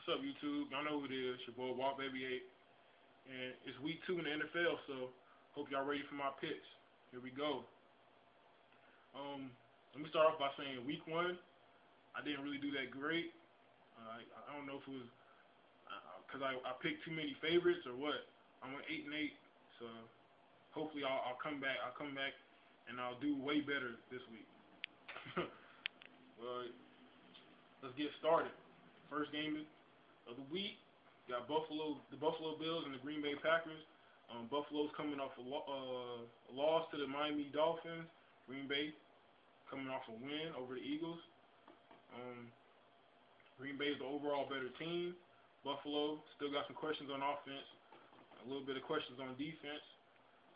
What's up, YouTube? Y'all know who it is. Your boy Walt Baby 8. And it's week 2 in the NFL, so hope y'all ready for my picks. Here we go. Let me start off by saying week 1, I didn't really do that great. I don't know if it was because I picked too many favorites or what. I went 8-8, so hopefully I'll come back. I'll come back and I'll do way better this week. Well, let's get started. First game of the week, got the Buffalo Bills and the Green Bay Packers. Buffalo's coming off a loss to the Miami Dolphins. Green Bay coming off a win over the Eagles. Green Bay is the overall better team. Buffalo still got some questions on offense, a little bit of questions on defense.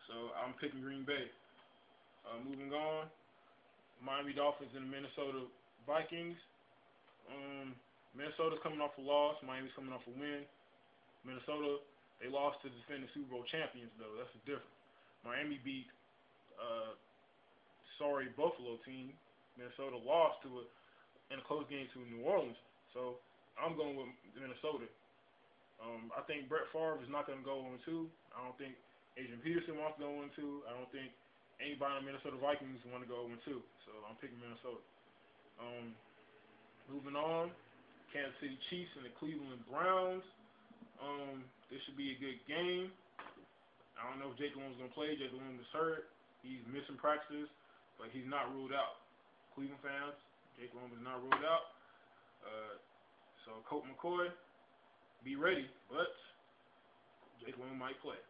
So I'm picking Green Bay. Moving on, Miami Dolphins and the Minnesota Vikings. Minnesota's coming off a loss. Miami's coming off a win. Minnesota, they lost to the defending Super Bowl champions, though. That's the difference. Miami beat sorry Buffalo team. Minnesota lost in a close game to New Orleans. So I'm going with Minnesota. I think Brett Favre is not going to go 0-2. I don't think Adrian Peterson wants to go 0-2. I don't think anybody in the Minnesota Vikings want to go 0-2. So I'm picking Minnesota. Moving on, Kansas City Chiefs and the Cleveland Browns. This should be a good game. I don't know if Jake Long's going to play. Jake Long is hurt. He's missing practices, but he's not ruled out. Cleveland fans, Jake Long is not ruled out. So Colt McCoy, be ready, but Jake Long might play.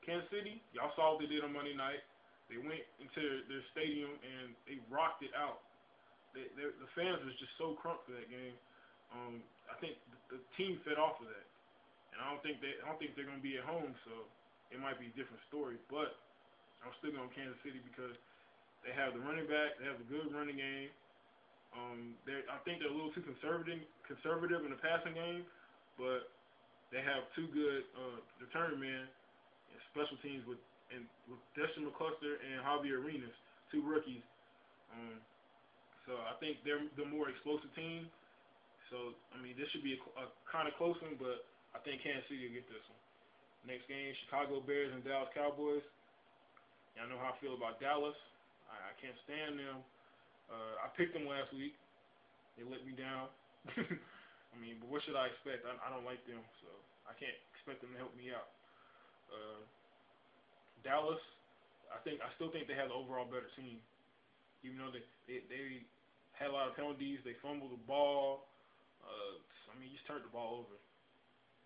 Kansas City, y'all saw what they did on Monday night. They went into their stadium and they rocked it out. The fans was just so crunk for that game. I think the team fed off of that, and I don't think they're going to be at home, so it might be a different story. But I'm still going Kansas City because they have the running back, they have the good running game. I think they're a little too conservative in the passing game, but they have two good return men and special teams with Deshaun McCluster and Javier Arenas, two rookies. So I think they're the more explosive team. So I mean, this should be a kind of close one, but I think Kansas City will get this one. Next game, Chicago Bears and Dallas Cowboys. Y'all know how I feel about Dallas. I can't stand them. I picked them last week. They let me down. I mean, but what should I expect? I don't like them, so I can't expect them to help me out. Dallas, I still think they have the overall better team, even though they had a lot of penalties. They fumbled the ball. I mean, just turned the ball over.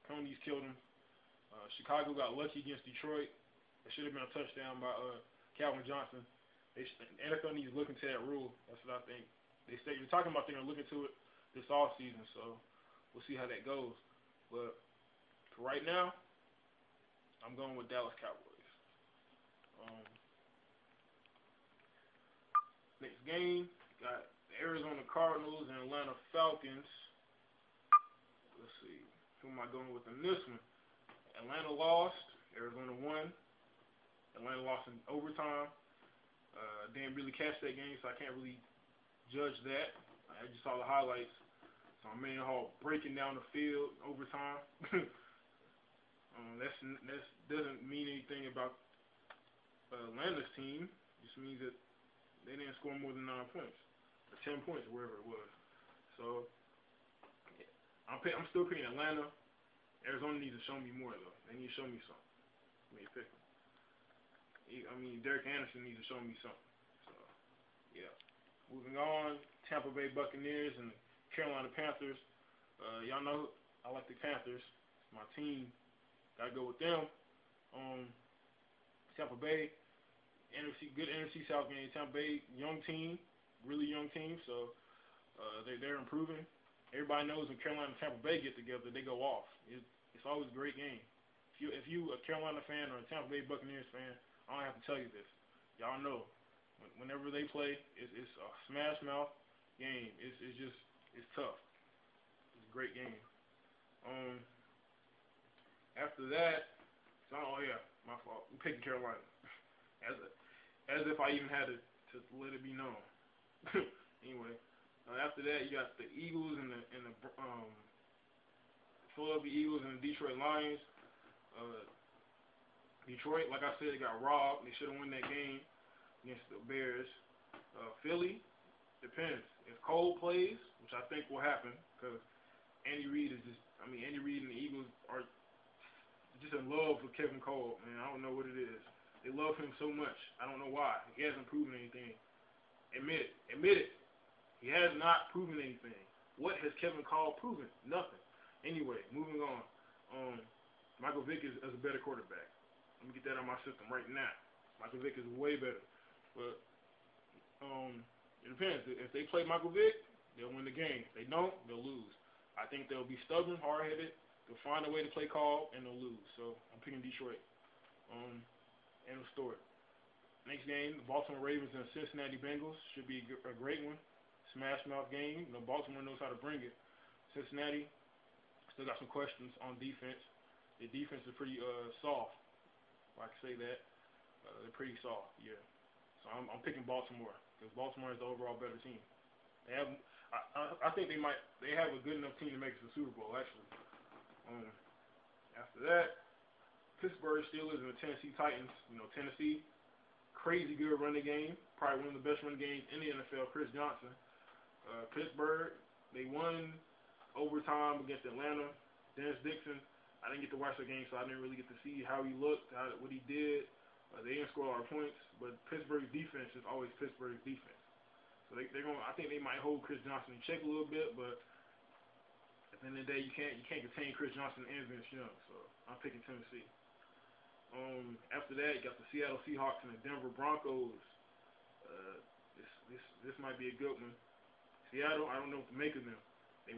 Penalties killed them. Chicago got lucky against Detroit. It should have been a touchdown by Calvin Johnson. The NFL needs to look into that rule. That's what I think. They're talking about they're going to look into it this offseason, so we'll see how that goes. But for right now, I'm going with Dallas Cowboys. Next game, got the Arizona Cardinals and Atlanta Falcons. Let's see. Who am I going with in this one? Atlanta lost. Arizona won. Atlanta lost in overtime. Didn't really catch that game, so I can't really judge that. I just saw the highlights. So I'm in Hall breaking down the field overtime. That doesn't mean anything about Atlanta's team. It just means that they didn't score more than 9 points, or 10 points, or wherever it was. So I'm still picking Atlanta. Arizona needs to show me more, though. They need to show me something. Let me pick them. I mean, Derek Anderson needs to show me something. So, yeah. Moving on, Tampa Bay Buccaneers and Carolina Panthers. Y'all know I like the Panthers. It's my team. Gotta go with them. Tampa Bay, good NFC South game. Tampa Bay, young team, really young team. So they're improving. Everybody knows when Carolina and Tampa Bay get together, they go off. It's always a great game. If you a Carolina fan or a Tampa Bay Buccaneers fan, I don't have to tell you this. Y'all know. Whenever they play, it's a smash mouth game. It's tough. It's a great game. After that, oh yeah, my fault. We picked Carolina. As if I even had to let it be known. Anyway, after that you got the Eagles and the Philadelphia Eagles and the Detroit Lions. Uh, Detroit, like I said, they got robbed. They should have won that game against the Bears. Philly, depends. If Cole plays, which I think will happen, because Andy Reid and the Eagles are just in love with Kevin Cole, man. I don't know what it is. They love him so much. I don't know why. He hasn't proven anything. Admit it. Admit it. He has not proven anything. What has Kevin Cole proven? Nothing. Anyway, moving on. Michael Vick is a better quarterback. Let me get that on my system right now. Michael Vick is way better. But it depends. If they play Michael Vick, they'll win the game. If they don't, they'll lose. I think they'll be stubborn, hard-headed. They'll find a way to play call, and they'll lose. So I'm picking Detroit. End of story. Next game, the Baltimore Ravens and Cincinnati Bengals should be a great one. Smash mouth game. Baltimore knows how to bring it. Cincinnati still got some questions on defense. Their defense is pretty soft. If I can say that. They're pretty soft, yeah. So I'm picking Baltimore because Baltimore is the overall better team. They have, I think they have a good enough team to make it to the Super Bowl actually. After that, Pittsburgh Steelers and the Tennessee Titans. Tennessee, crazy good running game, probably one of the best running games in the NFL. Chris Johnson. Pittsburgh, they won overtime against Atlanta. Dennis Dixon. I didn't get to watch the game, so I didn't really get to see how he looked, what he did. They didn't score a lot of points, but Pittsburgh's defense is always Pittsburgh's defense. So they're going. I think they might hold Chris Johnson in check a little bit, but at the end of the day, you can't contain Chris Johnson and Vince Young. So I'm picking Tennessee. After that, you got the Seattle Seahawks and the Denver Broncos. This might be a good one. Seattle, I don't know what to make of them. They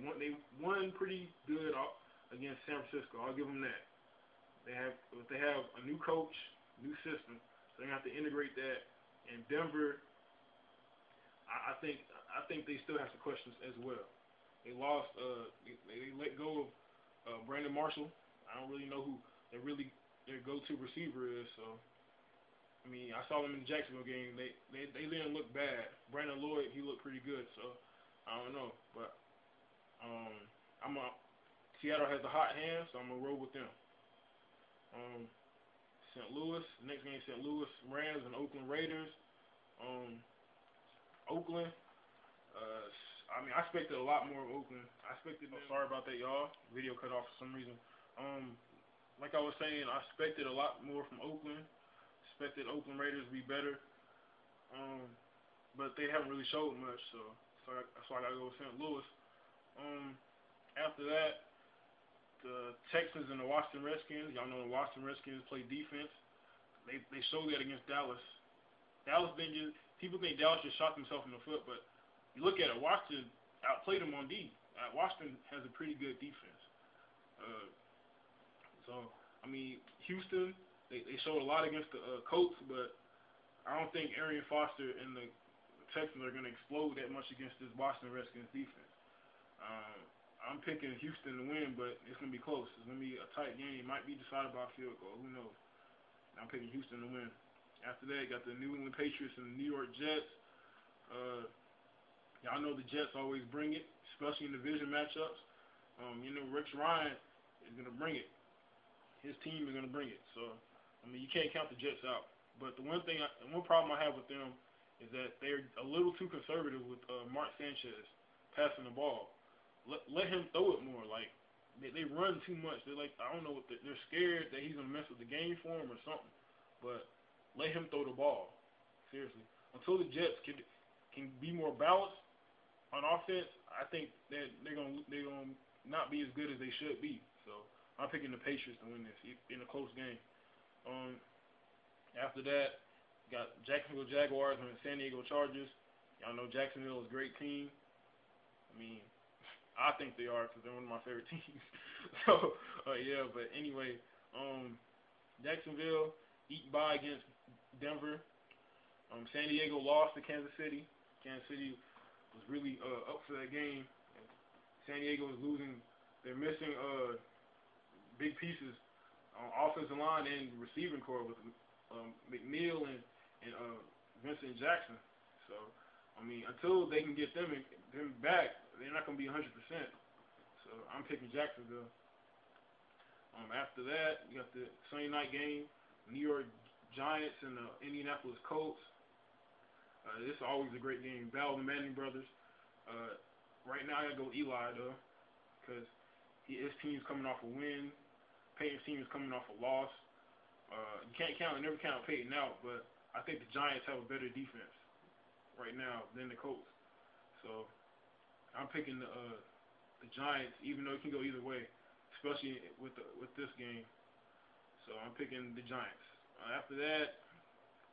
won pretty good against San Francisco. I'll give them that. They have a new coach, new system, so they have to integrate that. And Denver, I think they still have some questions as well. They lost. They let go of Brandon Marshall. I don't really know who their go-to receiver is. So I saw them in the Jacksonville game. They didn't look bad. Brandon Lloyd, he looked pretty good. So I don't know, but Seattle has the hot hand, so I'm gonna roll with them. St. Louis, next game, St. Louis Rams and Oakland Raiders. Oakland, I expected a lot more of Oakland. Sorry about that, y'all. Video cut off for some reason. Like I was saying, I expected a lot more from Oakland. Expected Oakland Raiders to be better. But they haven't really showed much, so I gotta go with St. Louis. After that, the Texans and the Washington Redskins. Y'all know the Washington Redskins play defense. They showed that against Dallas. People think Dallas just shot themselves in the foot, but you look at it, Washington outplayed them on D. Washington has a pretty good defense. Houston, they showed a lot against the Colts, but I don't think Arian Foster and the Texans are going to explode that much against this Washington Redskins defense. I'm picking Houston to win, but it's going to be close. It's going to be a tight game. It might be decided by a field goal. Who knows? I'm picking Houston to win. After that, you got the New England Patriots and the New York Jets. Y'all know the Jets always bring it, especially in division matchups. Rex Ryan is going to bring it. His team is going to bring it. So, you can't count the Jets out. But the one problem I have with them is that they're a little too conservative with Mark Sanchez passing the ball. Let him throw it more. Like they run too much. They're like, I don't know what they're scared that he's gonna mess with the game for him or something. But let him throw the ball. Seriously, until the Jets can be more balanced on offense, I think that they're gonna not be as good as they should be. So I'm picking the Patriots to win this in a close game. After that, got Jacksonville Jaguars and the San Diego Chargers. Y'all know Jacksonville is a great team. I think they are because they're one of my favorite teams. So, but anyway, Jacksonville eat by against Denver. San Diego lost to Kansas City. Kansas City was really up for that game. San Diego is losing. They're missing big pieces on offensive line and receiving core with McNeil and Vincent Jackson. So, until they can get them back, they're not going to be 100%. So I'm picking Jacksonville. After that, you got the Sunday night game, New York Giants and the Indianapolis Colts. This is always a great game. Battle of the Manning brothers. Right now, I gotta go Eli though, because his team's coming off a win. Peyton's team is coming off a loss. You can't never count Peyton out, but I think the Giants have a better defense right now than the Colts. So I'm picking the Giants, even though it can go either way, especially with this game. So I'm picking the Giants. After that,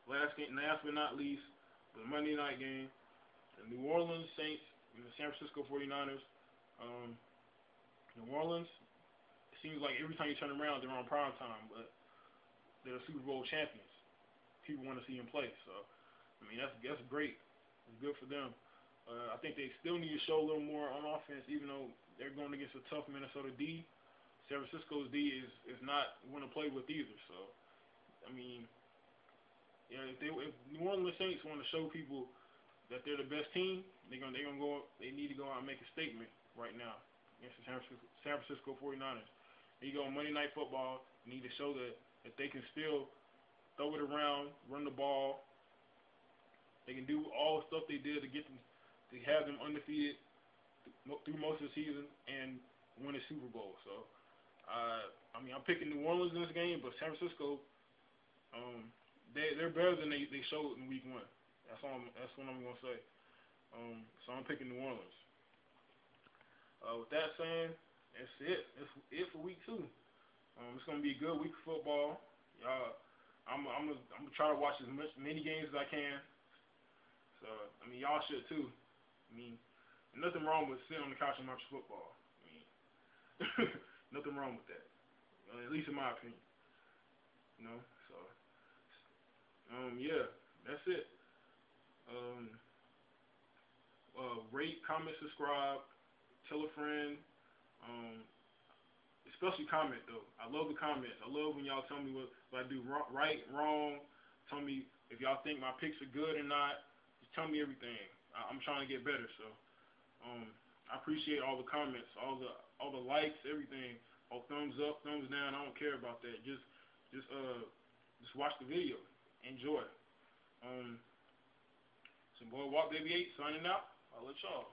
last but not least, the Monday night game, the New Orleans Saints and the San Francisco 49ers. New Orleans, it seems like every time you turn around, they're on prime time, but they're Super Bowl champions. People want to see them play, so I mean that's great. It's good for them. I think they still need to show a little more on offense, even though they're going against a tough Minnesota D. San Francisco's D is not one to play with either. So I mean, yeah, if New Orleans Saints want to show people that they're the best team, they need to go out and make a statement right now against the San Francisco 49ers. They go on Monday Night Football. They need to show that they can still throw it around, run the ball. They can do all the stuff they did to have them undefeated through most of the season and win a Super Bowl. So, I mean, I'm picking New Orleans in this game, but San Francisco, they're better than they showed in Week 1. That's what I'm gonna say. So I'm picking New Orleans. With that saying, that's it. That's it for Week 2. It's gonna be a good week of football. I'm gonna try to watch many games as I can. So I mean, y'all should too. I mean, nothing wrong with sitting on the couch and watching football. I mean, nothing wrong with that. At least in my opinion. You know. So yeah, that's it. Rate, comment, subscribe, tell a friend. Especially comment though. I love the comments. I love when y'all tell me what I do right, wrong. Tell me if y'all think my picks are good or not. Just tell me everything. I'm trying to get better. So I appreciate all the comments, all the likes, everything. All thumbs up, thumbs down. I don't care about that. Just watch the video. Enjoy. Some boy Walk Baby 8 signing out. I'll let y'all.